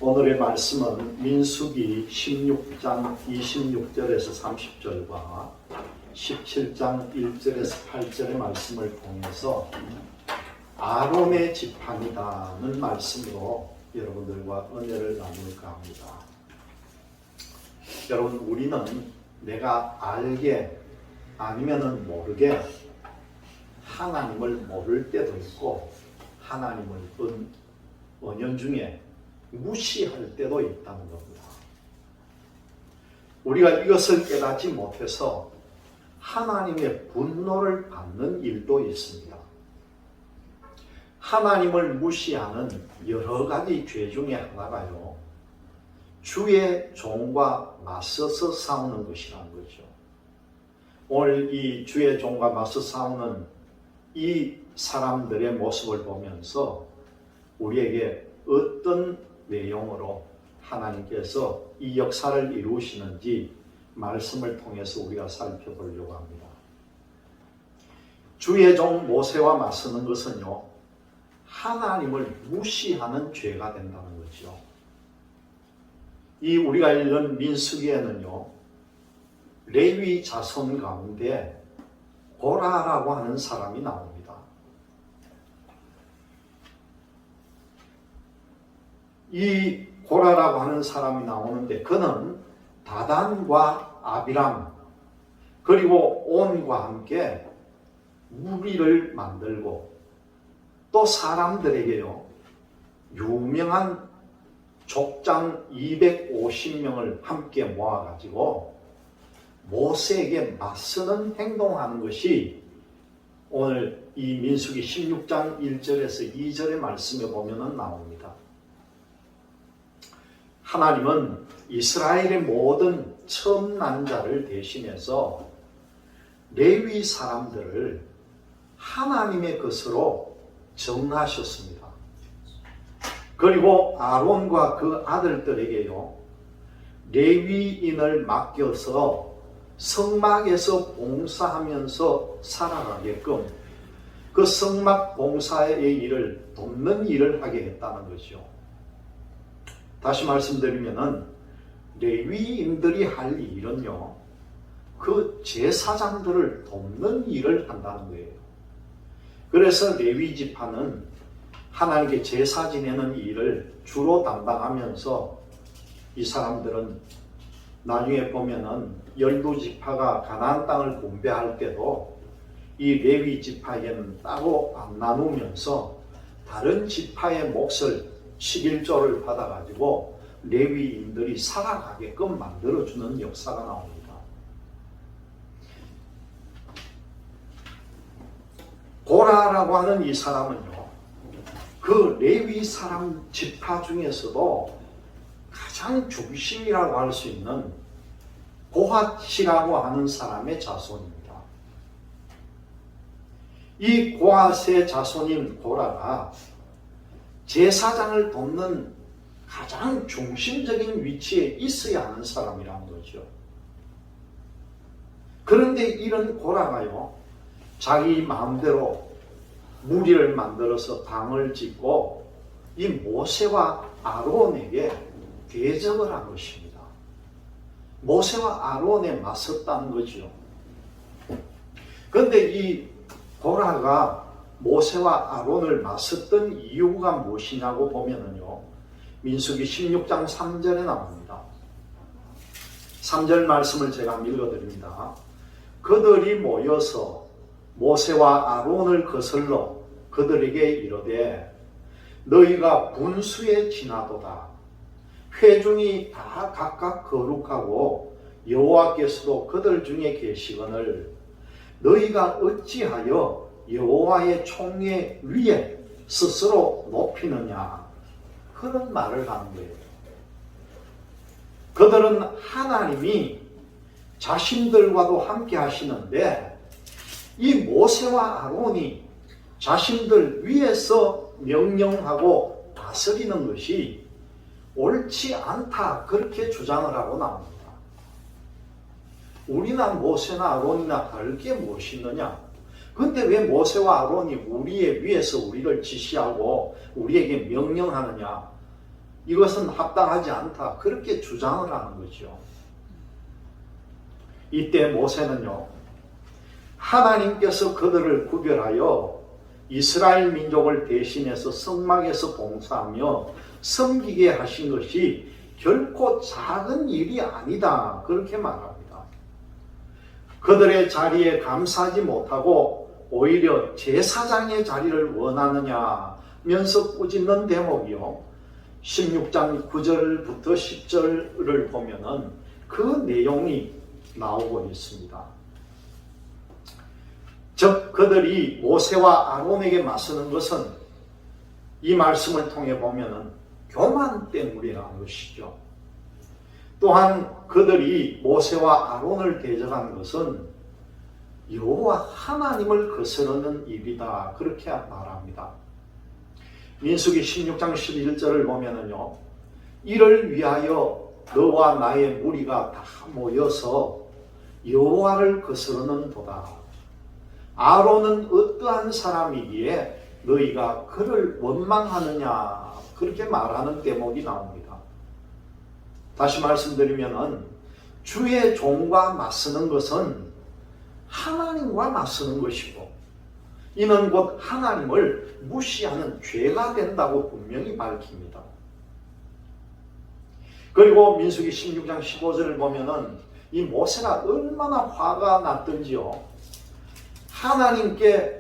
오늘의 말씀은 민수기 16장 26절에서 30절과 17장 1절에서 8절의 말씀을 통해서 아론의 지팡이다는 말씀으로 여러분들과 은혜를 나눌까 합니다. 여러분, 우리는 내가 알게 아니면은 모르게 하나님을 모를 때도 있고 하나님을 은연중에 무시할 때도 있다는 겁니다. 우리가 이것을 깨닫지 못해서 하나님의 분노를 받는 일도 있습니다. 하나님을 무시하는 여러 가지 죄 중에 하나가요, 주의 종과 맞서서 싸우는 것이라는 거죠. 오늘 이 주의 종과 맞서 싸우는 이 사람들의 모습을 보면서 우리에게 어떤 내용으로 하나님께서 이 역사를 이루시는지 말씀을 통해서 우리가 살펴보려고 합니다. 주의 종 모세와 맞서는 것은요, 하나님을 무시하는 죄가 된다는 거죠. 이 우리가 읽은 민수기에는요, 레위 자손 가운데 고라라고 하는 사람이 나옵니다. 이 고라라고 하는 사람이 나오는데 그는 다단과 아비람 그리고 온과 함께 무리를 만들고 또 사람들에게요, 유명한 족장 250명을 함께 모아가지고 모세에게 맞서는 행동하는 것이 오늘 이 민수기 16장 1절에서 2절의 말씀에 보면 나옵니다. 하나님은 이스라엘의 모든 처음 난 자를 대신해서 레위 사람들을 하나님의 것으로 정하셨습니다. 그리고 아론과 그 아들들에게요, 레위인을 맡겨서 성막에서 봉사하면서 살아가게끔 그 성막 봉사의 일을 돕는 일을 하게 했다는 것이죠. 다시 말씀드리면은 레위인들이 할 일은요, 그 제사장들을 돕는 일을 한다는 거예요. 그래서 레위 지파는 하나님께 제사 지내는 일을 주로 담당하면서 이 사람들은 나중에 보면은 12지파가 가나안 땅을 분배할 때도 이 레위 지파에게는 따로 안 나누면서 다른 지파의 몫을 11조를 받아가지고 레위인들이 살아가게끔 만들어주는 역사가 나옵니다. 고라라고 하는 이 사람은요, 그 레위 사람 지파 중에서도 가장 중심이라고 할 수 있는 고핫이라고 하는 사람의 자손입니다. 이 고핫의 자손인 고라가 제사장을 돕는 가장 중심적인 위치에 있어야 하는 사람이라는 거죠. 그런데 이런 고라가요, 자기 마음대로 무리를 만들어서 당을 짓고 이 모세와 아론에게 대적을 한 것입니다. 모세와 아론에 맞섰다는 거죠. 그런데 이 고라가 모세와 아론을 맞섰던 이유가 무엇이냐고 보면은요, 민수기 16장 3절에 나옵니다. 3절 말씀을 제가 읽어드립니다. 그들이 모여서 모세와 아론을 거슬러 그들에게 이르되 너희가 분수에 지나도다. 회중이 다 각각 거룩하고 여호와께서도 그들 중에 계시거늘 너희가 어찌하여 여호와의 총회 위에 스스로 높이느냐, 그런 말을 하는 거예요. 그들은 하나님이 자신들과도 함께 하시는데 이 모세와 아론이 자신들 위에서 명령하고 다스리는 것이 옳지 않다, 그렇게 주장을 하고 나옵니다. 우리나 모세나 아론이나 다를 게 무엇이 있느냐? 그런데 왜 모세와 아론이 우리의 위에서 우리를 지시하고 우리에게 명령하느냐? 이것은 합당하지 않다. 그렇게 주장을 하는 거죠. 이때 모세는요, 하나님께서 그들을 구별하여 이스라엘 민족을 대신해서 성막에서 봉사하며 섬기게 하신 것이 결코 작은 일이 아니다. 그렇게 말합니다. 그들의 자리에 감사하지 못하고 오히려 제사장의 자리를 원하느냐면서 꾸짖는 대목이요. 16장 9절부터 10절을 보면은 그 내용이 나오고 있습니다. 즉 그들이 모세와 아론에게 맞서는 것은 이 말씀을 통해 보면은 교만 때문이라는 것이죠. 또한 그들이 모세와 아론을 대적한 것은 여호와 하나님을 거스르는 일이다. 그렇게 말합니다. 민수기 16장 11절을 보면은요, 이를 위하여 너와 나의 무리가 다 모여서 여호와를 거스르는 도다. 아론은 어떠한 사람이기에 너희가 그를 원망하느냐. 그렇게 말하는 대목이 나옵니다. 다시 말씀드리면은 주의 종과 맞서는 것은 하나님과 맞서는 것이고 이는 곧 하나님을 무시하는 죄가 된다고 분명히 밝힙니다. 그리고 민수기 16장 15절을 보면은 이 모세가 얼마나 화가 났던지요. 하나님께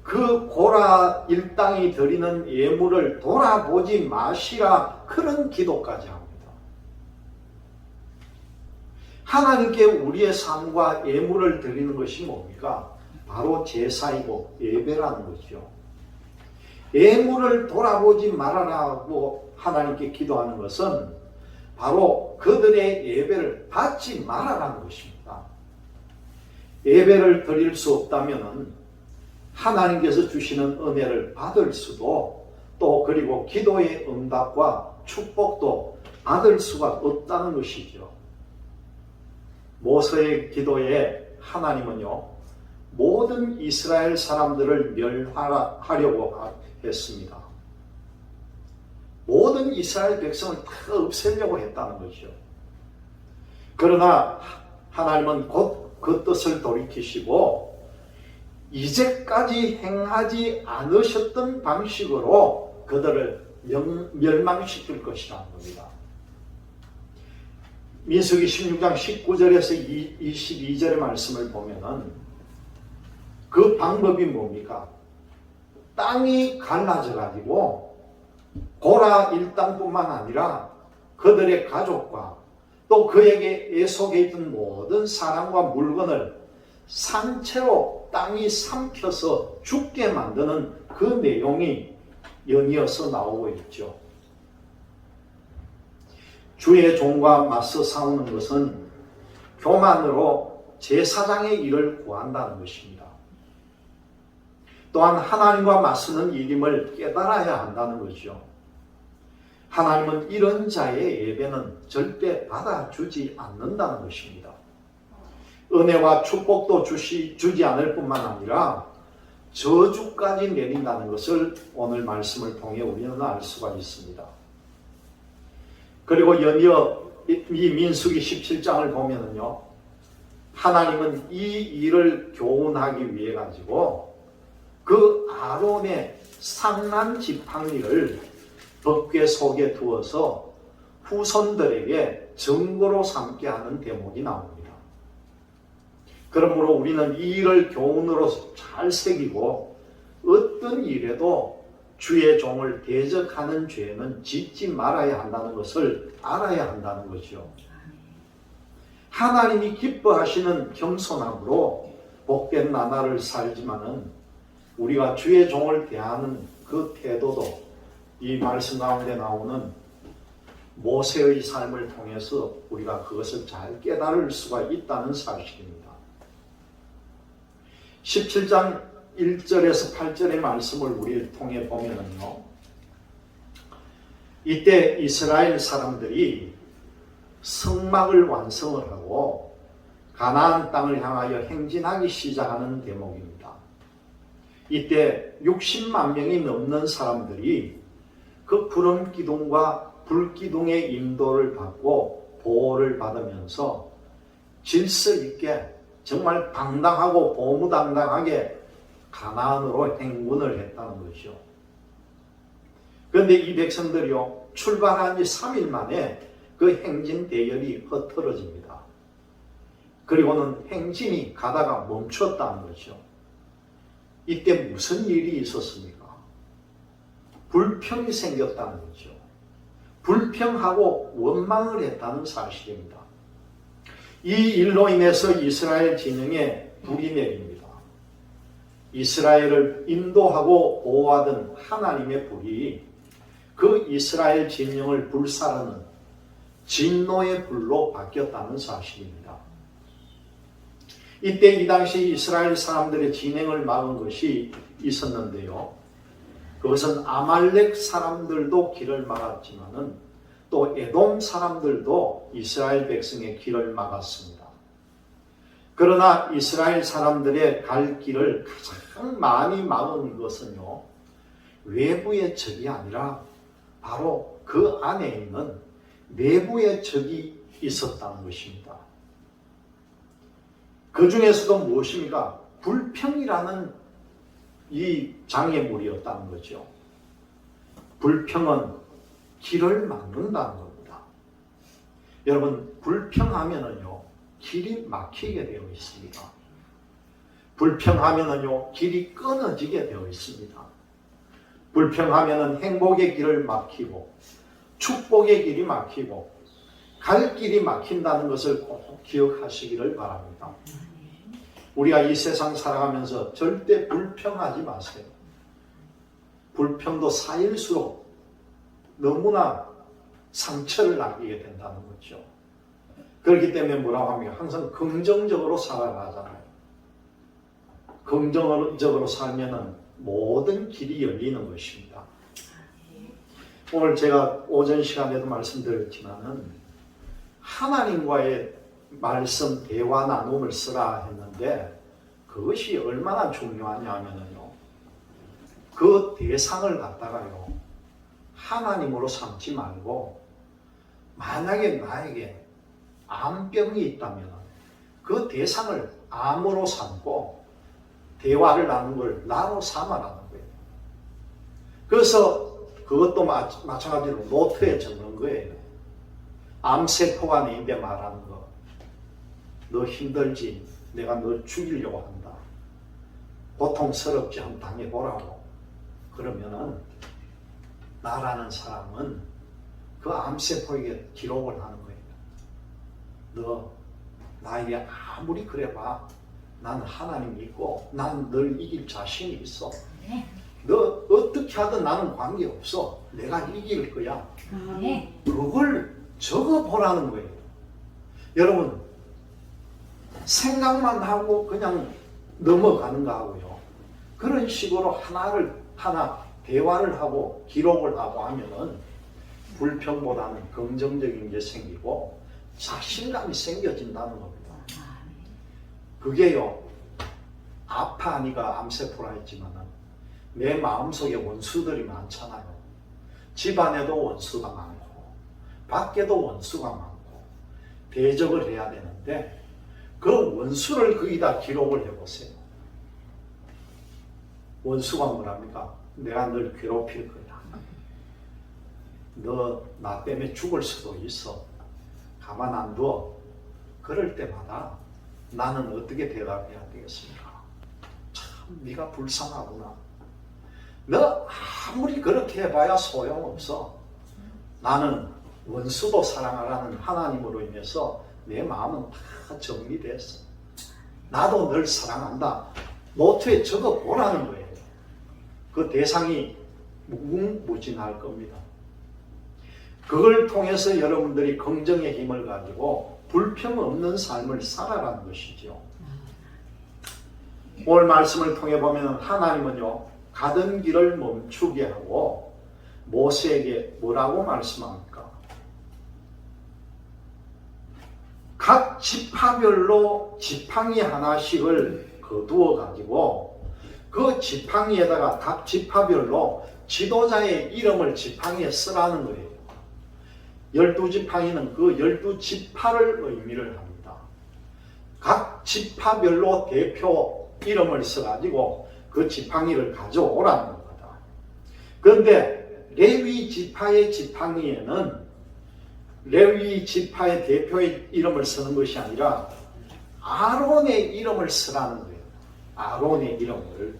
그 고라 일당이 드리는 예물을 돌아보지 마시라 그런 기도까지 합니다. 하나님께 우리의 삶과 예물을 드리는 것이 뭡니까? 바로 제사이고 예배라는 것이죠. 예물을 돌아보지 말아라고 하나님께 기도하는 것은 바로 그들의 예배를 받지 말아라는 것입니다. 예배를 드릴 수 없다면 하나님께서 주시는 은혜를 받을 수도 또 그리고 기도의 응답과 축복도 받을 수가 없다는 것이죠. 모세의 기도에 하나님은요, 모든 이스라엘 사람들을 멸하려고 했습니다. 모든 이스라엘 백성을 다 없애려고 했다는 것이죠. 그러나 하나님은 곧 그 뜻을 돌이키시고 이제까지 행하지 않으셨던 방식으로 그들을 멸망시킬 것이라는 겁니다. 민수기 16장 19절에서 22절의 말씀을 보면은 그 방법이 뭡니까? 땅이 갈라져 가지고 고라 일당뿐만 아니라 그들의 가족과 또 그에게 애속에 있던 모든 사람과 물건을 산채로 땅이 삼켜서 죽게 만드는 그 내용이 연이어서 나오고 있죠. 주의 종과 맞서 싸우는 것은 교만으로 제사장의 일을 구한다는 것입니다. 또한 하나님과 맞서는 일임을 깨달아야 한다는 것이죠. 하나님은 이런 자의 예배는 절대 받아주지 않는다는 것입니다. 은혜와 축복도 주지 않을 뿐만 아니라 저주까지 내린다는 것을 오늘 말씀을 통해 우리는 알 수가 있습니다. 그리고 연이어 이 민수기 17장을 보면은요, 하나님은 이 일을 교훈하기 위해 가지고 그 아론의 상난 지팡이를 법궤 속에 두어서 후손들에게 증거로 삼게 하는 대목이 나옵니다. 그러므로 우리는 이 일을 교훈으로 잘 새기고 어떤 일에도 주의 종을 대적하는 죄는 짓지 말아야 한다는 것을 알아야 한다는 것이죠. 하나님이 기뻐하시는 겸손함으로 복된 나날을 살지만은 우리가 주의 종을 대하는 그 태도도 이 말씀 가운데 나오는 모세의 삶을 통해서 우리가 그것을 잘 깨달을 수가 있다는 사실입니다. 17장 1절에서 8절의 말씀을 우리를 통해 보면은요, 이때 이스라엘 사람들이 성막을 완성을 하고 가나안 땅을 향하여 행진하기 시작하는 대목입니다. 이때 60만 명이 넘는 사람들이 그 푸른 기둥과 불기둥의 인도를 받고 보호를 받으면서 질서 있게 정말 당당하고 보무당당하게 가나안으로 행군을 했다는 것이요. 그런데 이 백성들이요, 출발한 지 3일 만에 그 행진 대열이 흩어집니다. 그리고는 행진이 가다가 멈췄다는 것이요. 이때 무슨 일이 있었습니까? 불평이 생겼다는 거죠. 불평하고 원망을 했다는 사실입니다. 이 일로 인해서 이스라엘 진영에 불이 내립니다. 이스라엘을 인도하고 보호하던 하나님의 불이 그 이스라엘 진영을 불사르는 진노의 불로 바뀌었다는 사실입니다. 이때 이 당시 이스라엘 사람들의 진행을 막은 것이 있었는데요. 그것은 아말렉 사람들도 길을 막았지만은 또 에돔 사람들도 이스라엘 백성의 길을 막았습니다. 그러나 이스라엘 사람들의 갈 길을 가장 많이 막은 것은요, 외부의 적이 아니라 바로 그 안에 있는 내부의 적이 있었다는 것입니다. 그 중에서도 무엇입니까? 불평이라는 이 장애물이었다는 거죠. 불평은 길을 막는다는 겁니다. 여러분, 불평하면은요, 길이 막히게 되어 있습니다. 불평하면은요, 길이 끊어지게 되어 있습니다. 불평하면은 행복의 길을 막히고, 축복의 길이 막히고, 갈 길이 막힌다는 것을 꼭 기억하시기를 바랍니다. 우리가 이 세상 살아가면서 절대 불평하지 마세요. 불평도 쌓일수록 너무나 상처를 남기게 된다는 거죠. 그렇기 때문에 뭐라고 합니까? 항상 긍정적으로 살아가잖아요. 긍정적으로 살면은 모든 길이 열리는 것입니다. 오늘 제가 오전 시간에도 말씀드렸지만은 하나님과의 말씀 대화 나눔을 쓰라 했는데 그것이 얼마나 중요하냐 하면요, 그 대상을 갖다가요, 하나님으로 삼지 말고, 만약에 나에게 암병이 있다면 그 대상을 암으로 삼고 대화를 나누는 걸 나로 삼아라는 거예요. 그래서 그것도 마찬가지로 노트에 적는 거예요. 암세포가 내 입에 말하는 거, 너 힘들지? 내가 너 죽이려고 한다. 고통스럽지? 한번 당해보라고. 그러면은 나라는 사람은 그 암세포에게 기록을 하는 거예요. 너 나에게 아무리 그래봐, 난 하나님 믿고 난 널 이길 자신이 있어. 너 어떻게 하든 나는 관계없어. 내가 이길 거야. 그걸 적어보라는 거예요. 여러분, 생각만 하고 그냥 넘어가는 거 하고요, 그런 식으로 하나 대화를 하고 기록을 하고 하면은 불평보다는 긍정적인 게 생기고 자신감이 생겨진다는 겁니다. 그게요, 아파하니까 암세포라 했지만은 내 마음속에 원수들이 많잖아요. 집안에도 원수가 많고 밖에도 원수가 많고 대적을 해야 되는데 그 원수를 거기다 기록을 해보세요. 원수가 뭐랍니까? 내가 널 괴롭힐 거야. 너 나 때문에 죽을 수도 있어. 가만 안 둬. 그럴 때마다 나는 어떻게 대답해야 되겠습니까? 참 네가 불쌍하구나. 너 아무리 그렇게 해봐야 소용없어. 나는 원수도 사랑하라는 하나님으로 인해서 내 마음은 다 정리됐어. 나도 널 사랑한다. 노트에 적어보라는 거예요. 그 대상이 무궁무진할 겁니다. 그걸 통해서 여러분들이 긍정의 힘을 가지고 불평 없는 삶을 살아가는 것이죠. 오늘 말씀을 통해 보면 하나님은요, 가던 길을 멈추게 하고 모세에게 뭐라고 말씀합니까? 각 지파별로 지팡이 하나씩을 거두어 가지고 그 지팡이에다가 각 지파별로 지도자의 이름을 지팡이에 쓰라는 거예요. 12지팡이는 그 12지파를 의미를 합니다. 각 지파별로 대표 이름을 써가지고 그 지팡이를 가져오라는 겁니다. 그런데 레위 지파의 지팡이에는 레위 지파의 대표의 이름을 쓰는 것이 아니라 아론의 이름을 쓰라는 거예요. 아론의 이름을.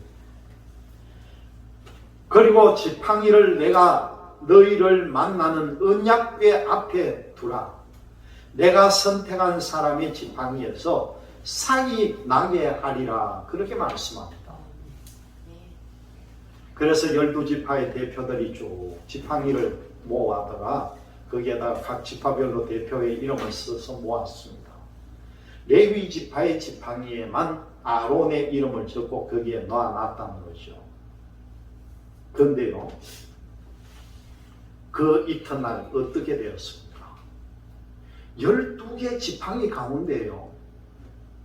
그리고 지팡이를 내가 너희를 만나는 언약궤 앞에 두라. 내가 선택한 사람의 지팡이에서 삭이 나게 하리라. 그렇게 말씀합니다. 그래서 12지파의 대표들이 쭉 지팡이를 모아다가 거기에다가 각 지파별로 대표의 이름을 써서 모았습니다. 레위 지파의 지팡이에만 아론의 이름을 적고 거기에 넣어놨다는 거죠. 그런데요, 그 이튿날 어떻게 되었습니까? 12개 지팡이 가운데요,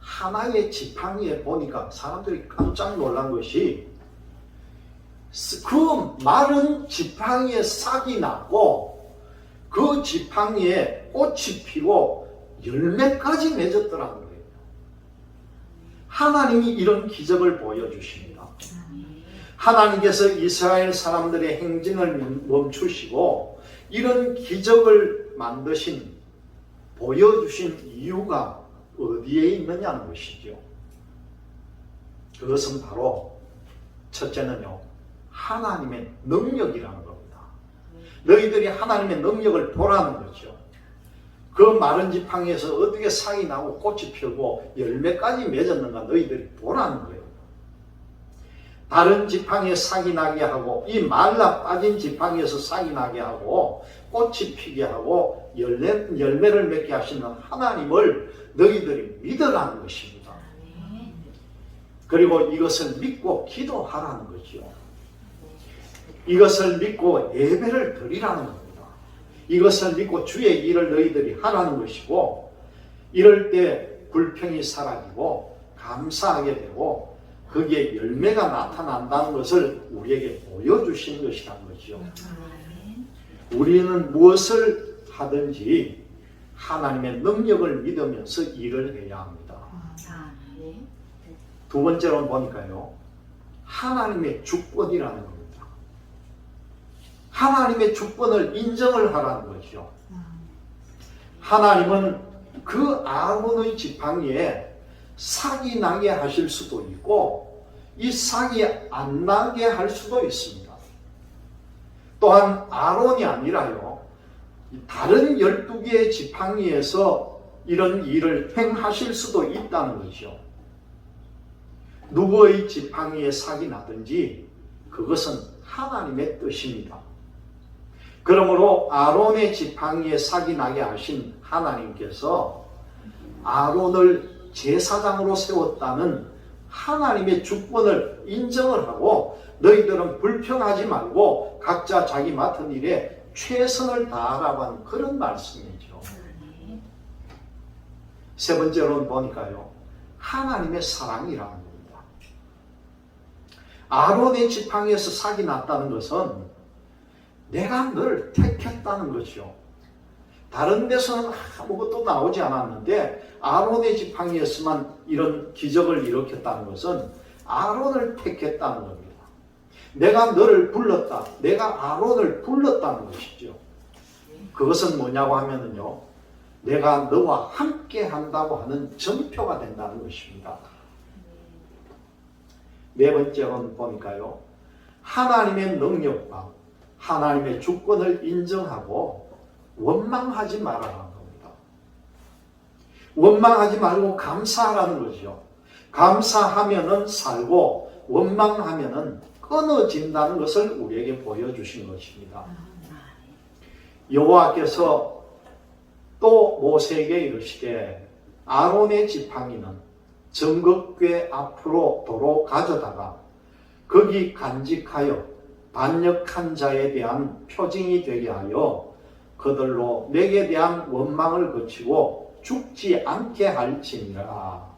하나의 지팡이에 보니까 사람들이 깜짝 놀란 것이 그 마른 지팡이에 싹이 나고 그 지팡이에 꽃이 피고 열매까지 맺었더라는 거예요. 하나님이 이런 기적을 보여주십니다. 하나님께서 이스라엘 사람들의 행진을 멈추시고 이런 기적을 만드신, 보여주신 이유가 어디에 있느냐는 것이죠. 그것은 바로 첫째는요, 하나님의 능력이라는 겁니다. 너희들이 하나님의 능력을 보라는 거죠. 그 마른 지팡이에서 어떻게 싹이 나고 꽃이 피고 열매까지 맺었는가 너희들이 보라는 거예요. 다른 지팡이에 싹이 나게 하고 이 말라 빠진 지팡이에서 싹이 나게 하고 꽃이 피게 하고 열매를 맺게 하시는 하나님을 너희들이 믿으라는 것입니다. 그리고 이것을 믿고 기도하라는 거죠. 이것을 믿고 예배를 드리라는 겁니다. 이것을 믿고 주의 일을 너희들이 하라는 것이고, 이럴 때 불평이 사라지고 감사하게 되고 거기에 열매가 나타난다는 것을 우리에게 보여주신 것이라는 거죠. 우리는 무엇을 하든지 하나님의 능력을 믿으면서 일을 해야 합니다. 두 번째로 보니까요, 하나님의 주권이라는 겁니다. 하나님의 주권을 인정을 하라는 거죠. 하나님은 그 아론의 지팡이에 삭이 나게 하실 수도 있고 이 삭이 안 나게 할 수도 있습니다. 또한 아론이 아니라요, 다른 12개의 지팡이에서 이런 일을 행하실 수도 있다는 거죠. 누구의 지팡이에 삭이 나든지 그것은 하나님의 뜻입니다. 그러므로 아론의 지팡이에 삭이 나게 하신 하나님께서 아론을 제사장으로 세웠다는 하나님의 주권을 인정을 하고 너희들은 불평하지 말고 각자 자기 맡은 일에 최선을 다하라고 하는 그런 말씀이죠. 세 번째로는 보니까요, 하나님의 사랑이라는 겁니다. 아론의 지팡이에서 삭이 났다는 것은 내가 너를 택했다는 것이요. 다른 데서는 아무것도 나오지 않았는데 아론의 지팡이에서만 이런 기적을 일으켰다는 것은 아론을 택했다는 겁니다. 내가 너를 불렀다. 내가 아론을 불렀다는 것이죠. 그것은 뭐냐고 하면은요, 내가 너와 함께 한다고 하는 증표가 된다는 것입니다. 네 번째로는 보니까요, 하나님의 능력과 하나님의 주권을 인정하고 원망하지 말아라는 겁니다. 원망하지 말고 감사하라는 거죠. 감사하면은 살고 원망하면은 끊어진다는 것을 우리에게 보여주신 것입니다. 여호와께서 또 모세에게 이르시되 아론의 지팡이는 정극궤 앞으로 도로 가져다가 거기 간직하여 반역한 자에 대한 표징이 되게 하여 그들로 내게 대한 원망을 그치고 죽지 않게 할지니라.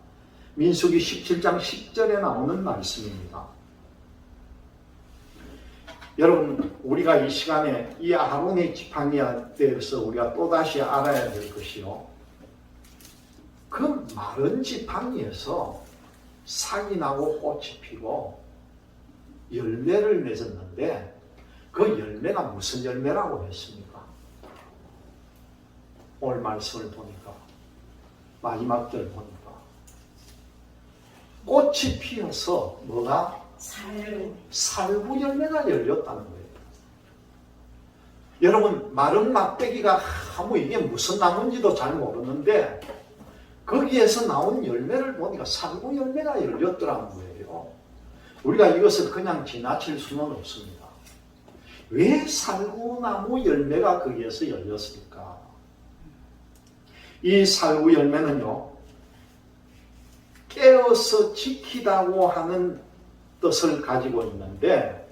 민수기 17장 10절에 나오는 말씀입니다. 여러분, 우리가 이 시간에 이 아론의 지팡이에 대해서 우리가 또다시 알아야 될 것이요, 그 마른 지팡이에서 싹이 나고 꽃이 피고 열매를 맺었는데 그 열매가 무슨 열매라고 했습니까? 오늘 말씀을 보니까, 마지막 절 보니까 꽃이 피어서 뭐가? 살구 열매가 열렸다는 거예요. 여러분, 마른 막대기가 아무 이게 무슨 나무인지도 잘 모르는데 거기에서 나온 열매를 보니까 살구 열매가 열렸더라는 거예요. 우리가 이것을 그냥 지나칠 수는 없습니다. 왜 살구나무 열매가 거기에서 열렸을까? 이 살구 열매는요, 깨어서 지키다고 하는 뜻을 가지고 있는데,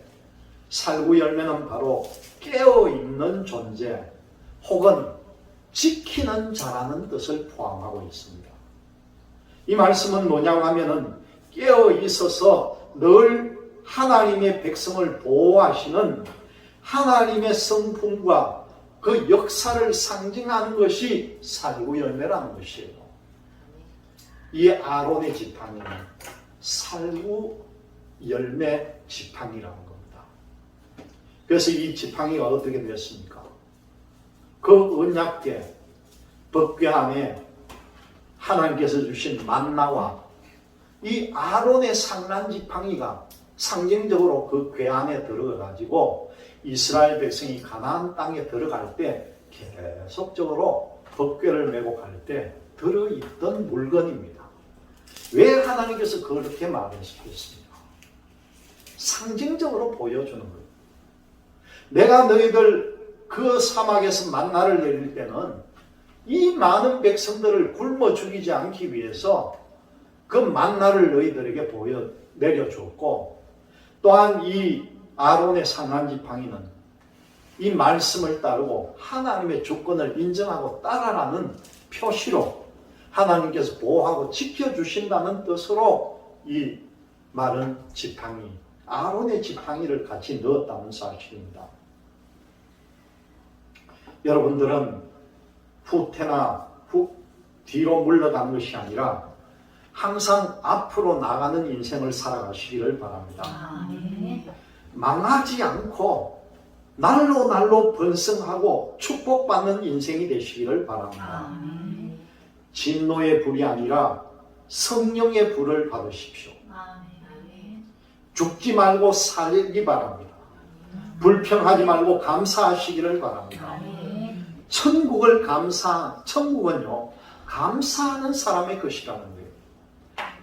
살구 열매는 바로 깨어있는 존재 혹은 지키는 자라는 뜻을 포함하고 있습니다. 이 말씀은 뭐냐고 하면은 깨어있어서 늘 하나님의 백성을 보호하시는 하나님의 성품과 그 역사를 상징하는 것이 살구 열매라는 것이에요. 이 아론의 지팡이는 살구 열매 지팡이라는 겁니다. 그래서 이 지팡이가 어떻게 됐습니까? 그 언약궤 법궤 안에 하나님께서 주신 만나와 이 아론의 상란 지팡이가 상징적으로 그 궤 안에 들어가가지고 이스라엘 백성이 가나안 땅에 들어갈 때 계속적으로 법궤를 메고 갈 때 들어있던 물건입니다. 왜 하나님께서 그렇게 말씀하셨습니까? 상징적으로 보여주는 거예요. 내가 너희들 그 사막에서 만나를 내릴 때는 이 많은 백성들을 굶어 죽이지 않기 위해서 그 만나를 너희들에게 내려주었고, 또한 이 아론의 상한 지팡이는 이 말씀을 따르고 하나님의 주권을 인정하고 따라라는 표시로 하나님께서 보호하고 지켜주신다는 뜻으로 이 마른 지팡이, 아론의 지팡이를 같이 넣었다는 사실입니다. 여러분들은 후퇴나 뒤로 물러간 것이 아니라 항상 앞으로 나가는 인생을 살아가시기를 바랍니다. 망하지 않고 날로 번성하고 축복받는 인생이 되시기를 바랍니다. 진노의 불이 아니라 성령의 불을 받으십시오. 죽지 말고 살기 바랍니다. 불평하지 말고 감사하시기를 바랍니다. 천국은요, 감사하는 사람의 것이라는 거예요.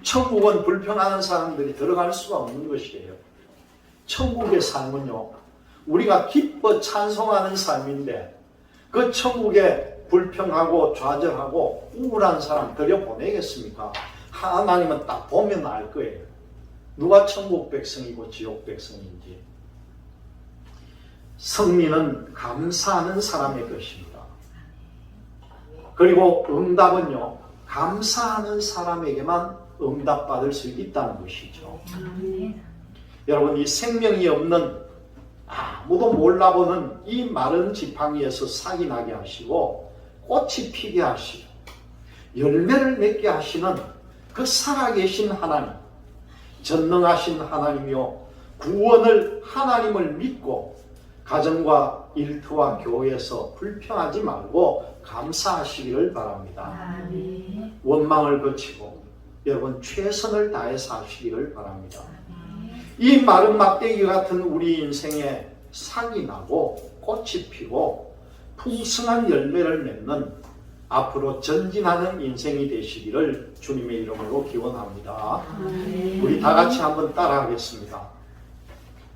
천국은 불평하는 사람들이 들어갈 수가 없는 것이에요. 천국의 삶은요, 우리가 기뻐 찬송하는 삶인데 그 천국에 불평하고 좌절하고 우울한 사람 들여보내겠습니까? 하나님은 딱 보면 알 거예요. 누가 천국 백성이고 지옥 백성인지. 승리는 감사하는 사람의 것입니다. 그리고 응답은요, 감사하는 사람에게만 응답받을 수 있다는 것이죠. 여러분, 이 생명이 없는 아무도 몰라보는 이 마른 지팡이에서 싹이 나게 하시고 꽃이 피게 하시고 열매를 맺게 하시는 그 살아계신 하나님, 전능하신 하나님이요, 구원을 하나님을 믿고 가정과 일터와 교회에서 불평하지 말고 감사하시기를 바랍니다. 원망을 거치고 여러분 최선을 다해 사시기를 바랍니다. 이 마른 막대기 같은 우리 인생에 싹이 나고 꽃이 피고 풍성한 열매를 맺는 앞으로 전진하는 인생이 되시기를 주님의 이름으로 기원합니다. 우리 다 같이 한번 따라하겠습니다.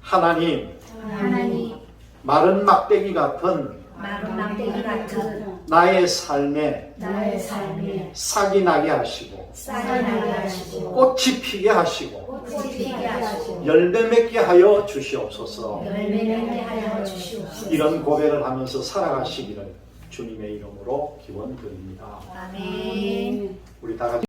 하나님, 마른 막대기 같은 나의 삶에 싹이 나게 하시고 꽃이 피게 하시고 열매 맺게 하여 주시옵소서. 이런 고백을 하면서 살아가시기를 주님의 이름으로 기원드립니다. 우리 다 같이